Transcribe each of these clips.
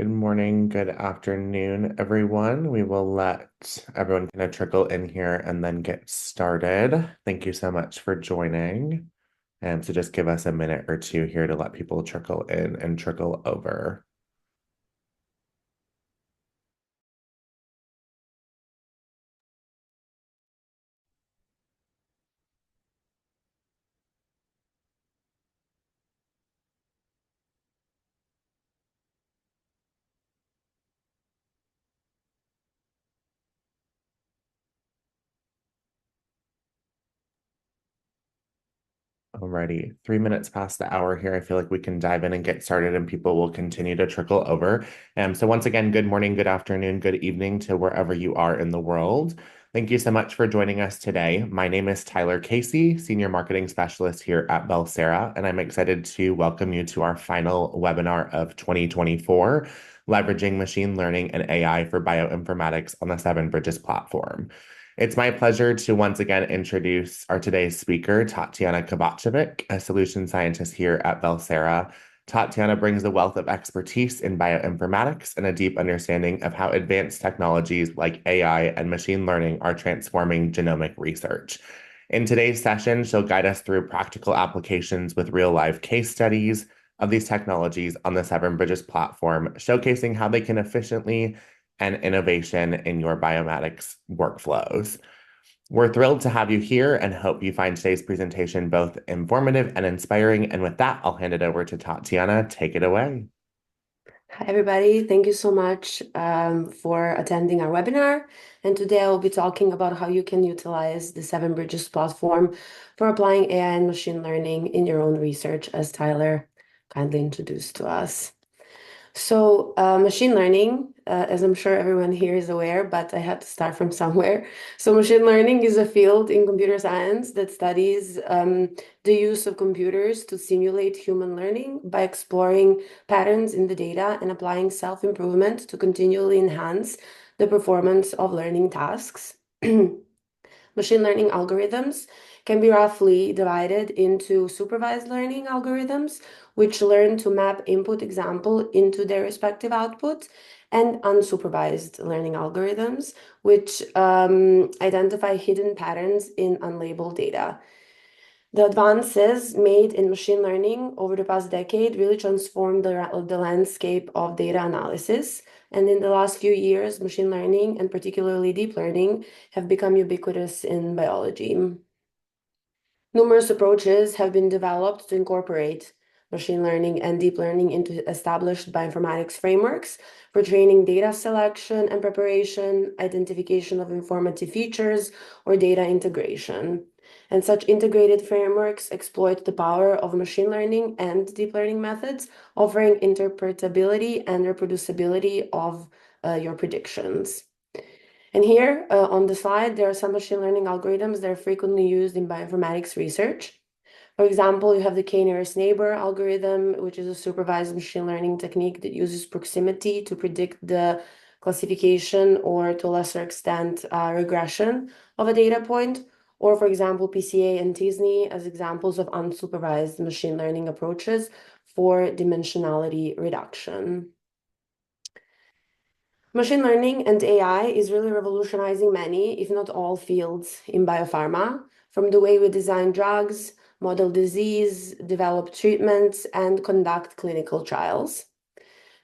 Good morning, good afternoon, everyone. We will let everyone kind of trickle in here and then get started. Thank you so much for joining. So just give us a minute or two here to let people trickle in and trickle over. Alrighty, 3 minutes past the hour here. I feel like we can dive in and get started, and people will continue to trickle over. So once again, good morning, good afternoon, good evening to wherever you are in the world. Thank you so much for joining us today. My name is Tyler Casey, Senior Marketing Specialist here at Belsera, and I'm excited to welcome you to our final webinar of 2024, Leveraging Machine Learning and AI for Bioinformatics on the Seven Bridges platform. It's my pleasure to once again introduce our today's speaker, Tatiana Kovacevic, a solution scientist here at Belsera. Tatiana brings a wealth of expertise in bioinformatics and a deep understanding of how advanced technologies like AI and machine learning are transforming genomic research. In today's session, she'll guide us through practical applications with real-life case studies of these technologies on the Seven Bridges platform, showcasing how they can efficiently and innovation in your biomedics workflows. We're thrilled to have you here and hope you find today's presentation both informative and inspiring. And with that, I'll hand it over to Tatiana. Take it away. Hi, everybody. Thank you so much for attending our webinar. And today I will be talking about how you can utilize the Seven Bridges platform for applying AI and machine learning in your own research, as Tyler kindly introduced to us. So machine learning, as I'm sure everyone here is aware, but I had to start from somewhere. So machine learning is a field in computer science that studies the use of computers to simulate human learning by exploring patterns in the data and applying self-improvement to continually enhance the performance of learning tasks. Machine learning algorithms can be roughly divided into supervised learning algorithms, which learn to map input example into their respective output, and unsupervised learning algorithms, which identify hidden patterns in unlabeled data. The advances made in machine learning over the past decade really transformed the landscape of data analysis. And in the last few years, machine learning and particularly deep learning have become ubiquitous in biology. Numerous approaches have been developed to incorporate machine learning and deep learning into established bioinformatics frameworks for training data selection and preparation, identification of informative features, or data integration. And such integrated frameworks exploit the power of machine learning and deep learning methods, offering interpretability and reproducibility of your predictions. And here on the slide, there are some machine learning algorithms that are frequently used in bioinformatics research. For example, you have the k-nearest neighbor algorithm, which is a supervised machine learning technique that uses proximity to predict the classification or, to a lesser extent, regression of a data point. Or, for example, PCA and t-SNE as examples of unsupervised machine learning approaches for dimensionality reduction. Machine learning and AI is really revolutionizing many, if not all, fields in biopharma, from the way we design drugs, model disease, develop treatments, and conduct clinical trials,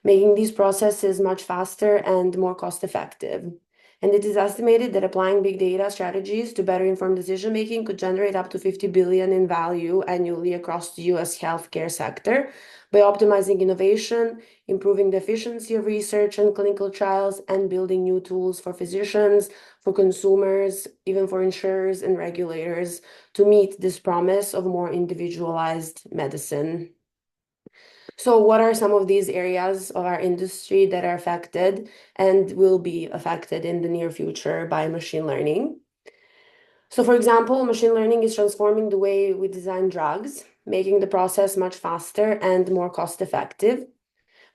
making these processes much faster and more cost-effective. And it is estimated that applying big data strategies to better inform decision-making could generate up to 50 billion in value annually across the US healthcare sector by optimizing innovation, improving the efficiency of research and clinical trials, and building new tools for physicians, for consumers, even for insurers and regulators to meet this promise of more individualized medicine. So what are some of these areas of our industry that are affected and will be affected in the near future by machine learning? So for example, machine learning is transforming the way we design drugs, making the process much faster and more cost-effective.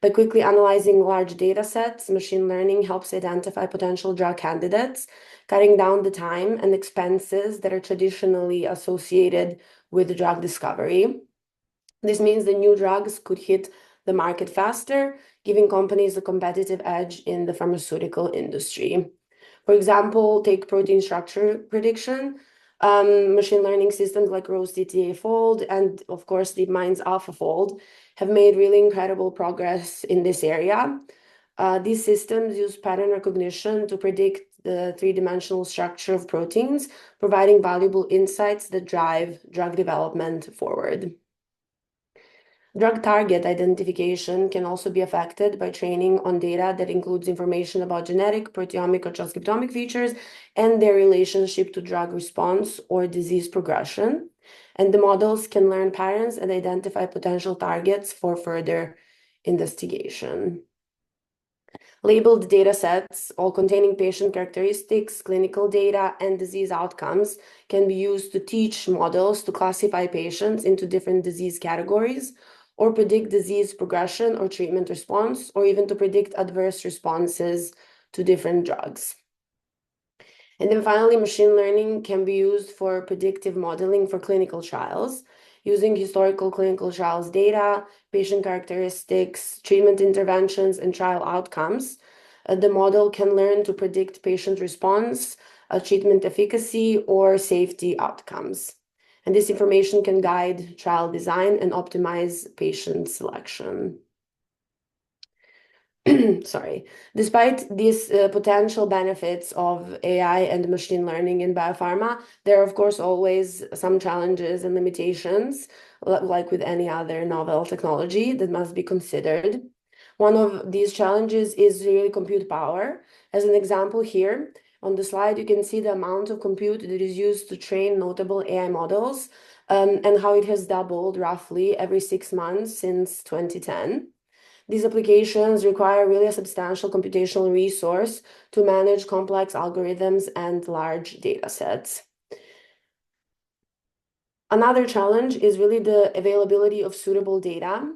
By quickly analyzing large data sets, machine learning helps identify potential drug candidates, cutting down the time and expenses that are traditionally associated with drug discovery. This means the new drugs could hit the market faster, giving companies a competitive edge in the pharmaceutical industry. For example, take protein structure prediction. Machine learning systems like ROSE-TTA Fold and, of course, DeepMind's AlphaFold have made really incredible progress in this area. These systems use pattern recognition to predict the three-dimensional structure of proteins, providing valuable insights that drive drug development forward. Drug target identification can also be affected by training on data that includes information about genetic, proteomic, or transcriptomic features and their relationship to drug response or disease progression. And the models can learn patterns and identify potential targets for further investigation. Labeled data sets, all containing patient characteristics, clinical data, and disease outcomes, can be used to teach models to classify patients into different disease categories, or predict disease progression or treatment response, or even to predict adverse responses to different drugs. And then finally, machine learning can be used for predictive modeling for clinical trials, using historical clinical trials data, patient characteristics, treatment interventions, and trial outcomes. The model can learn to predict patient response, treatment efficacy, or safety outcomes. And this information can guide trial design and optimize patient selection. Sorry. Despite these potential benefits of AI and machine learning in biopharma, there are, of course, always some challenges and limitations, like with any other novel technology that must be considered. One of these challenges is really compute power. As an example here, on the slide, you can see the amount of compute that is used to train notable AI models, and how it has doubled roughly every 6 months since 2010. These applications require really a substantial computational resource to manage complex algorithms and large data sets. Another challenge is really the availability of suitable data.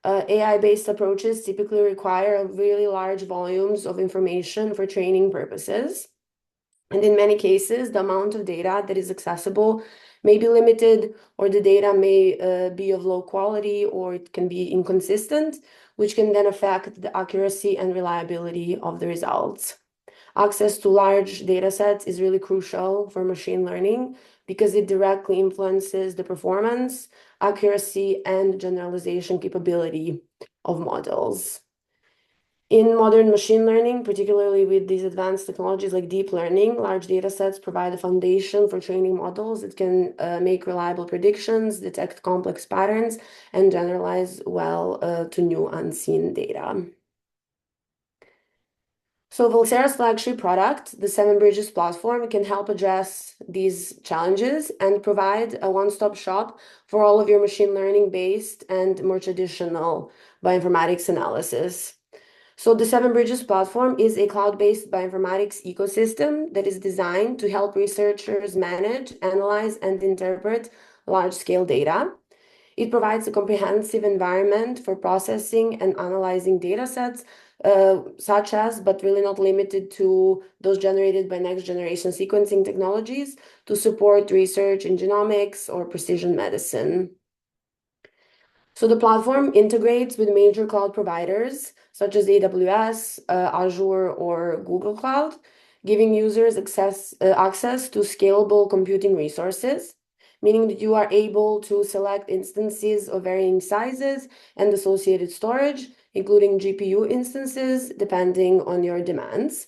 AI-based approaches typically require really large volumes of information for training purposes. And in many cases, the amount of data that is accessible may be limited, or the data may be of low quality, or it can be inconsistent, which can then affect the accuracy and reliability of the results. Access to large data sets is really crucial for machine learning because it directly influences the performance, accuracy, and generalization capability of models. In modern machine learning, particularly with these advanced technologies like deep learning, large data sets provide a foundation for training models that can make reliable predictions, detect complex patterns, and generalize well to new unseen data. So Volsera's flagship product, the Seven Bridges platform, can help address these challenges and provide a one-stop shop for all of your machine learning-based and more traditional bioinformatics analysis. So the Seven Bridges platform is a cloud-based bioinformatics ecosystem that is designed to help researchers manage, analyze, and interpret large-scale data. It provides a comprehensive environment for processing and analyzing data sets, such as, but really not limited to, those generated by next-generation sequencing technologies to support research in genomics or precision medicine. So the platform integrates with major cloud providers such as AWS, Azure, or Google Cloud, giving users access to scalable computing resources, meaning that you are able to select instances of varying sizes and associated storage, including GPU instances, depending on your demands.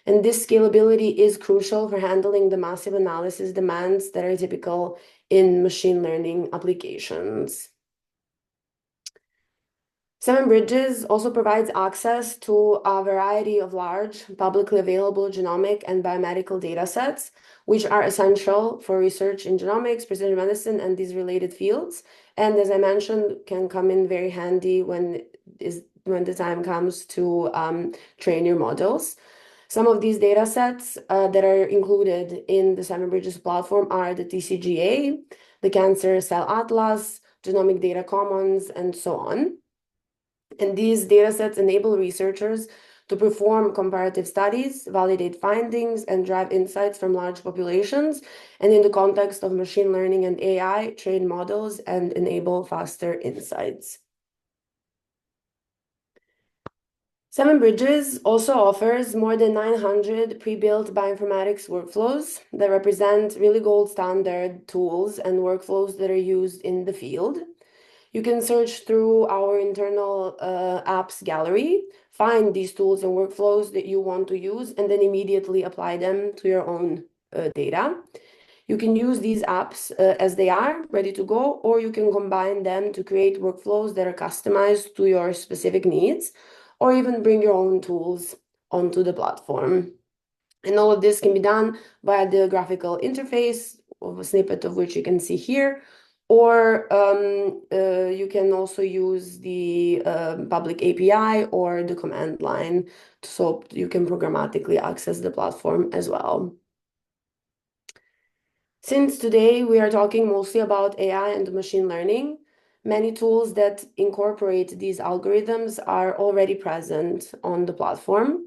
And this scalability is crucial for handling the massive analysis demands that are typical in machine learning applications. Seven Bridges also provides access to a variety of large, publicly available genomic and biomedical data sets, which are essential for research in genomics, precision medicine, and these related fields. And as I mentioned, can come in very handy when the time comes to train your models. Some of these data sets that are included in the Seven Bridges platform are the TCGA, the Cancer Cell Atlas, Genomic Data Commons, and so on. And these data sets enable researchers to perform comparative studies, validate findings, and drive insights from large populations, and in the context of machine learning and AI, train models and enable faster insights. Seven Bridges also offers more than 900 pre-built bioinformatics workflows that represent really gold standard tools and workflows that are used in the field. You can search through our internal apps gallery, find these tools and workflows that you want to use, and then immediately apply them to your own data. You can use these apps as they are, ready to go, or you can combine them to create workflows that are customized to your specific needs, or even bring your own tools onto the platform. And all of this can be done via the graphical interface, of a snippet of which you can see here, or you can also use the public API or the command line, so you can programmatically access the platform as well. Since today we are talking mostly about AI and machine learning, many tools that incorporate these algorithms are already present on the platform.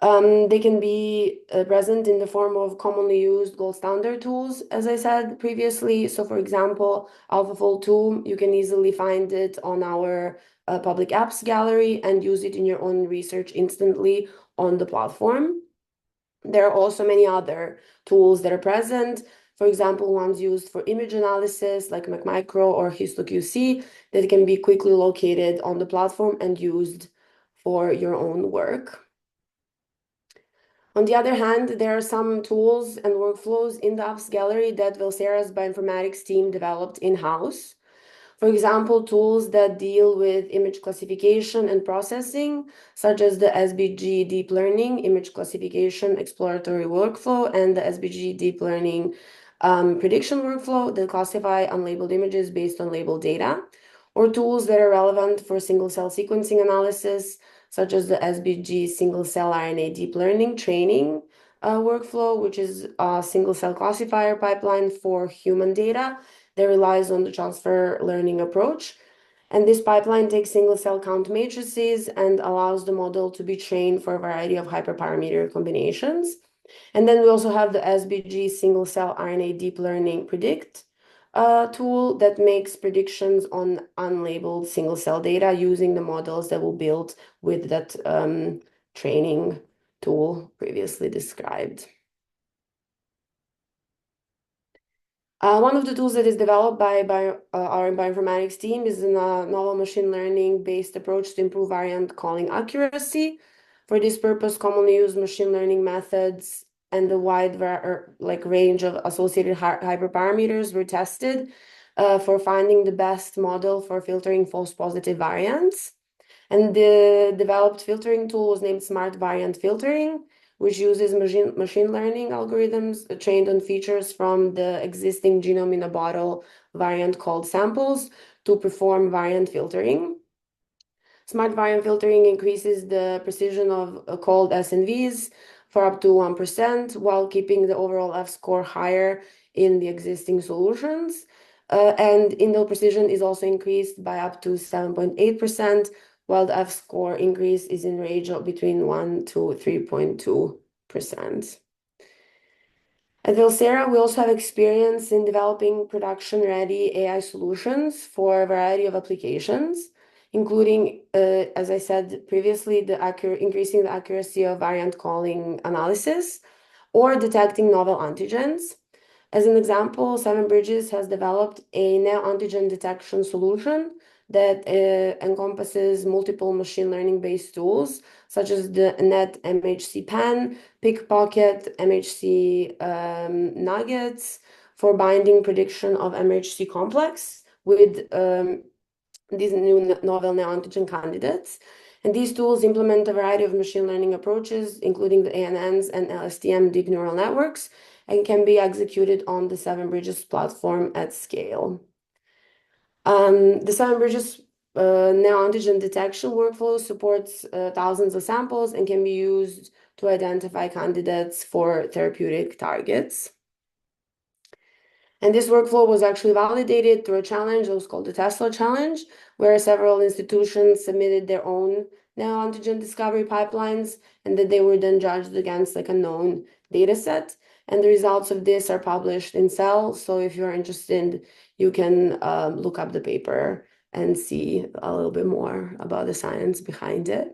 They can be present in the form of commonly used gold standard tools, as I said previously. So, for example, AlphaFold 2, you can easily find it on our public apps gallery and use it in your own research instantly on the platform. There are also many other tools that are present. For example, ones used for image analysis like MacMicro or HistoQC that can be quickly located on the platform and used for your own work. On the other hand, there are some tools and workflows in the apps gallery that Valsera's bioinformatics team developed in-house. For example, tools that deal with image classification and processing, such as the SBG Deep Learning Image Classification Exploratory Workflow and the SBG Deep Learning Prediction Workflow that classify unlabeled images based on labeled data, or tools that are relevant for single-cell sequencing analysis, such as the SBG Single-Cell RNA Deep Learning Training workflow, which is a single-cell classifier pipeline for human data that relies on the transfer learning approach. And this pipeline takes single cell count matrices and allows the model to be trained for a variety of hyperparameter combinations. And then we also have the SBG single cell RNA deep learning predict tool that makes predictions on unlabeled single cell data using the models that were built with that training tool previously described. One of the tools that is developed by our bioinformatics team is a novel machine learning-based approach to improve variant calling accuracy. For this purpose, commonly used machine learning methods and the wide range of associated hyperparameters were tested for finding the best model for filtering false positive variants. And the developed filtering tool was named Smart Variant Filtering, which uses machine learning algorithms trained on features from the existing genome in a bottle variant called samples to perform variant filtering. Smart variant filtering increases the precision of called SNVs for up to 1% while keeping the overall F-score higher in the existing solutions. And indel precision is also increased by up to 7.8%, while the F-score increase is in range of between 1 to 3.2%. At Valsera, we also have experience in developing production-ready AI solutions for a variety of applications, including, as I said previously, increasing the accuracy of variant calling analysis or detecting novel antigens. As an example, Seven Bridges has developed a neoantigen detection solution that encompasses multiple machine learning-based tools, such as the NET MHC Pen, Pickpocket, MHC Nuggets for binding prediction of MHC complex with these new novel neoantigen candidates. And these tools implement a variety of machine learning approaches, including the ANNs and LSTM deep neural networks, and can be executed on the Seven Bridges platform at scale. The Seven Bridges neoantigen detection workflow supports thousands of samples and can be used to identify candidates for therapeutic targets. And this workflow was actually validated through a challenge that was called the Tesla Challenge, where several institutions submitted their own neoantigen discovery pipelines, and that they were then judged against like a known data set. And the results of this are published in Cell. So if you're interested, you can look up the paper and see a little bit more about the science behind it.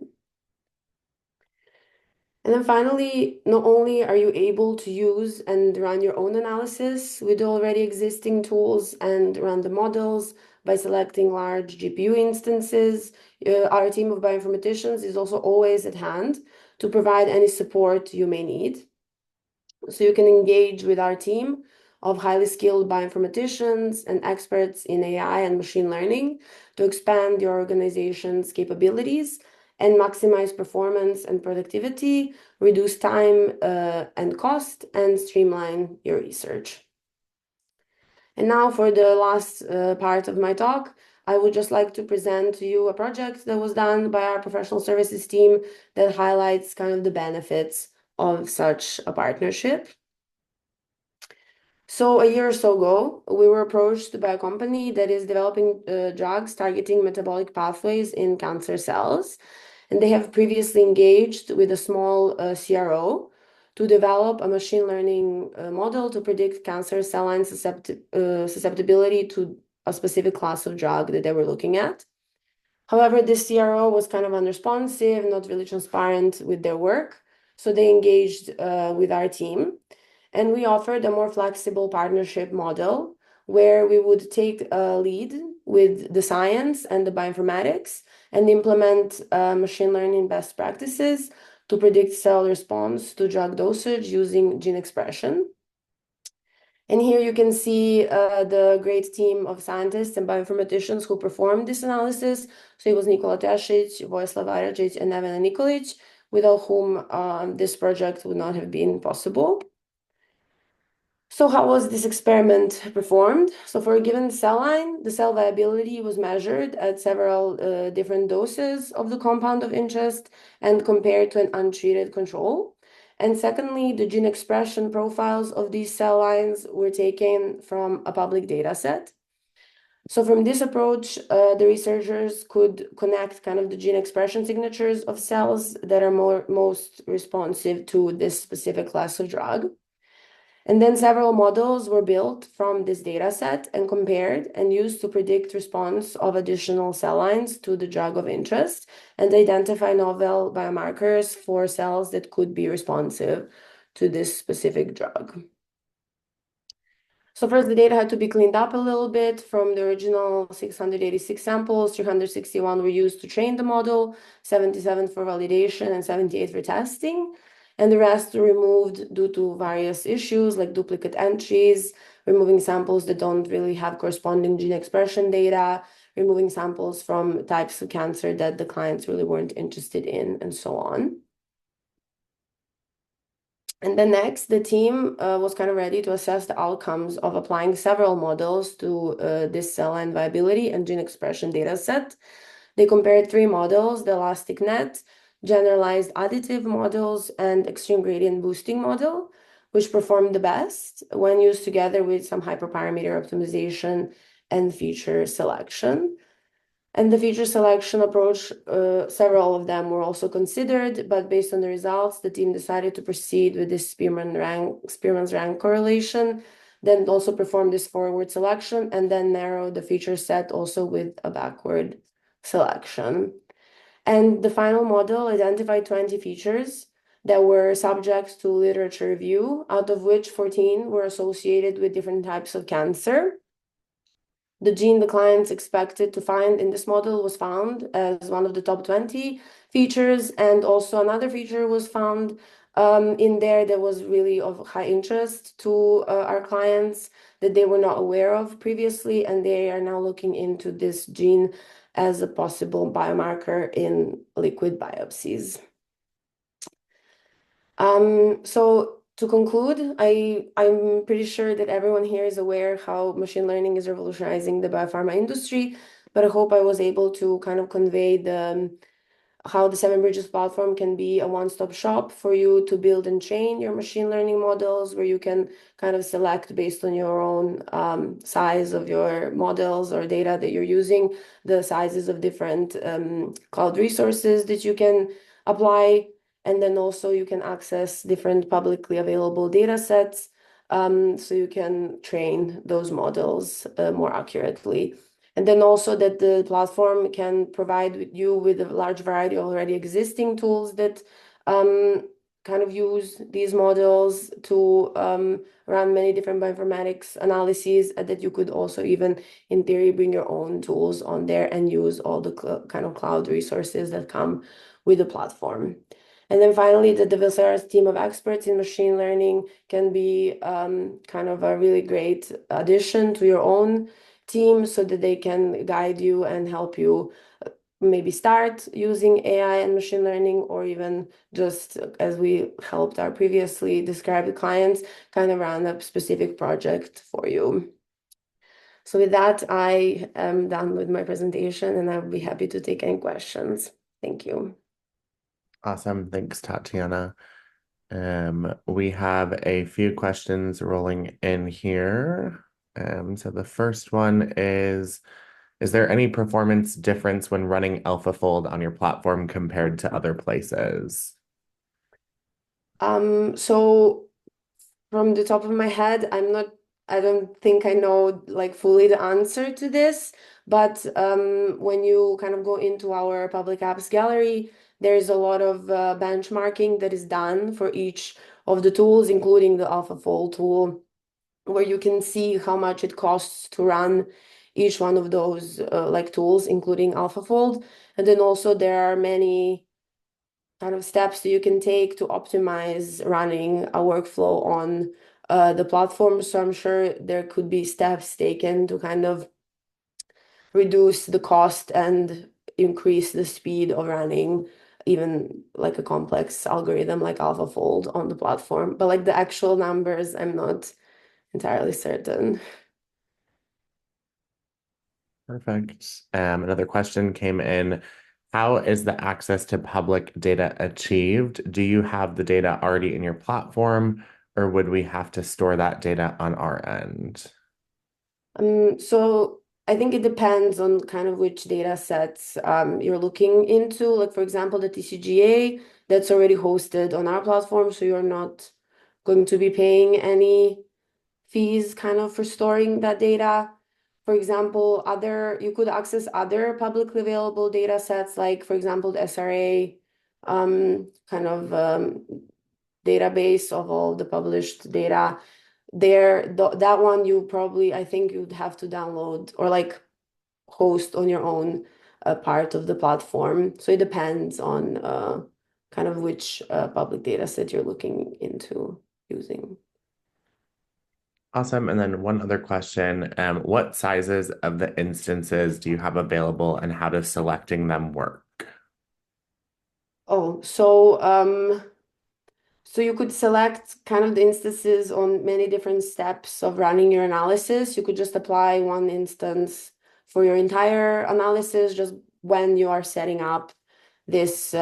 And then finally, not only are you able to use and run your own analysis with already existing tools and run the models by selecting large GPU instances, our team of bioinformaticians is also always at hand to provide any support you may need. So you can engage with our team of highly skilled bioinformaticians and experts in AI and machine learning to expand your organization's capabilities and maximize performance and productivity, reduce time and cost, and streamline your research. And now for the last part of my talk, I would just like to present to you a project that was done by our professional services team that highlights kind of the benefits of such a partnership. So a year or so ago, we were approached by a company that is developing drugs targeting metabolic pathways in cancer cells. And they have previously engaged with a small CRO to develop a machine learning model to predict cancer cell line susceptibility to a specific class of drug that they were looking at. However, this CRO was kind of unresponsive, not really transparent with their work. So they engaged with our team and we offered a more flexible partnership model where we would take a lead with the science and the bioinformatics and implement machine learning best practices to predict cell response to drug dosage using gene expression. And here you can see the great team of scientists and bioinformaticians who performed this analysis. So it was Nikola Tesic, Vojislav Aracic, and Nevena Nikolic, without whom this project would not have been possible. So how was this experiment performed? So for a given cell line, the cell viability was measured at several different doses of the compound of interest and compared to an untreated control. And secondly, the gene expression profiles of these cell lines were taken from a public data set. So from this approach, the researchers could connect kind of the gene expression signatures of cells that are most responsive to this specific class of drug. And then several models were built from this data set and compared and used to predict response of additional cell lines to the drug of interest and identify novel biomarkers for cells that could be responsive to this specific drug. So first, the data had to be cleaned up a little bit from the original 686 samples. 361 were used to train the model, 77 for validation, and 78 for testing. And the rest were removed due to various issues like duplicate entries, removing samples that don't really have corresponding gene expression data, removing samples from types of cancer that the clients really weren't interested in, and so on. And then next, the team was kind of ready to assess the outcomes of applying several models to this cell line viability and gene expression data set. They compared three models, the elastic net, generalized additive models, and extreme gradient boosting model, which performed the best when used together with some hyperparameter optimization and feature selection. And the feature selection approach, several of them were also considered, but based on the results, the team decided to proceed with this Spearman's rank correlation, then also perform this forward selection, and then narrow the feature set also with a backward selection. And the final model identified 20 features that were subject to literature review, out of which 14 were associated with different types of cancer. The gene the clients expected to find in this model was found as one of the top 20 features, and also another feature was found in there that was really of high interest to our clients that they were not aware of previously, and they are now looking into this gene as a possible biomarker in liquid biopsies. So to conclude, I'm pretty sure that everyone here is aware how machine learning is revolutionizing the biopharma industry, but I hope I was able to kind of convey how the Seven Bridges platform can be a one-stop shop for you to build and train your machine learning models, where you can kind of select based on your own size of your models or data that you're using, the sizes of different cloud resources that you can apply. And then also you can access different publicly available data sets so you can train those models more accurately. And then also that the platform can provide you with a large variety of already existing tools that kind kind of use these models to run many different bioinformatics analyses, and that you could also even, in theory, bring your own tools on there and use all the kind of cloud resources that come with the platform. And then finally, the Developers team of experts in machine learning can be kind of a really great addition to your own team so that they can guide you and help you maybe start using AI and machine learning, or even just as we helped our previously described clients, kind of run a specific project for you. So with that, I am done with my presentation and I'll be happy to take any questions. Thank you. Awesome. Thanks, Tatiana. We have a few questions rolling in here. So the first one is there any performance difference when running AlphaFold on your platform compared to other places? So from the top of my head, I don't think I know like fully the answer to this, but when you kind of go into our public apps gallery, there's a lot of benchmarking that is done for each of the tools, including the AlphaFold tool, where you can see how much it costs to run each one of those like tools, including AlphaFold. And then also there are many kind of steps that you can take to optimize running a workflow on the platform. So I'm sure there could be steps taken to kind of reduce the cost and increase the speed of running even like a complex algorithm like AlphaFold on the platform. But like the actual numbers, I'm not entirely certain. Perfect. Another question came in. How is the access to public data achieved? Do you have the data already in your platform, or would we have to store that data on our end? So I think it depends on kind of which data sets you're looking into. Like, for example, the TCGA that's already hosted on our platform, so you're not going to be paying any fees kind of for storing that data. For example, you could access other publicly available data sets, like, for example, the SRA kind of database of all the published data there. That one you probably, I think you'd have to download or like host on your own part of the platform. So it depends on kind of which public data set you're looking into using. Awesome. And then one other question. What sizes of the instances do you have available and how does selecting them work? Oh, so you could select kind of the instances on many different steps of running your analysis. You could just apply one instance for your entire analysis, just when you are setting up this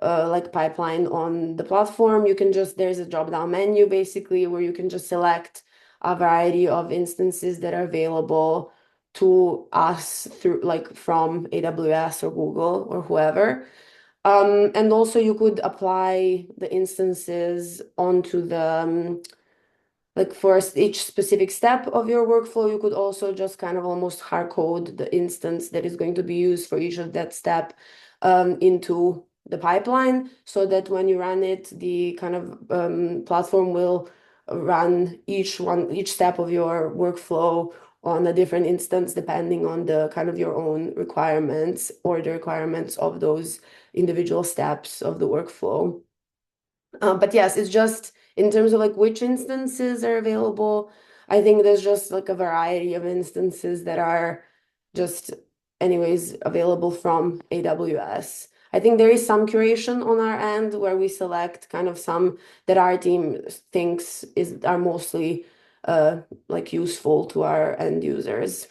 like pipeline on the platform. You can just, there's a drop-down menu basically where you can just select a variety of instances that are available to us through like from AWS or Google or whoever. And also you could apply the instances onto the like for each specific step of your workflow. You could also just kind of almost hard code the instance that is going to be used for each of that step into the pipeline, so that when you run it, the kind of platform will run each step of your workflow on a different instance depending on the kind of your own requirements or the requirements of those individual steps of the workflow. But yes, it's just in terms of like which instances are available. I think there's just like a variety of instances that are just anyways available from AWS. I think there is some curation on our end where we select kind of some that our team thinks are mostly like useful to our end users.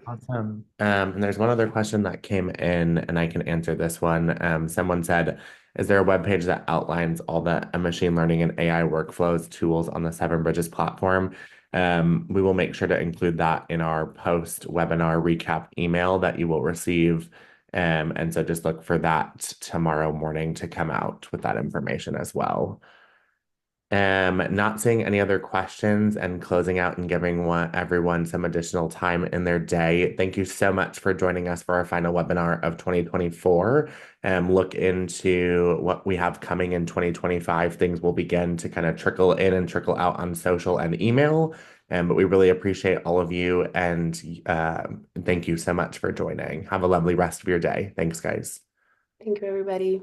Awesome. And there's one other question that came in, and I can answer this one. Someone said, is there a web page that outlines all the machine learning and AI workflows tools on the Seven Bridges platform? We will make sure to include that in our post-webinar recap email that you will receive. And so just look for that tomorrow morning to come out with that information as well. Not seeing any other questions and closing out and giving everyone some additional time in their day. Thank you so much for joining us for our final webinar of 2024. Look into what we have coming in 2025. Things will begin to kind of trickle in and trickle out on social and email. But we really appreciate all of you and thank you so much for joining. Have a lovely rest of your day. Thanks, guys. Thank you, everybody.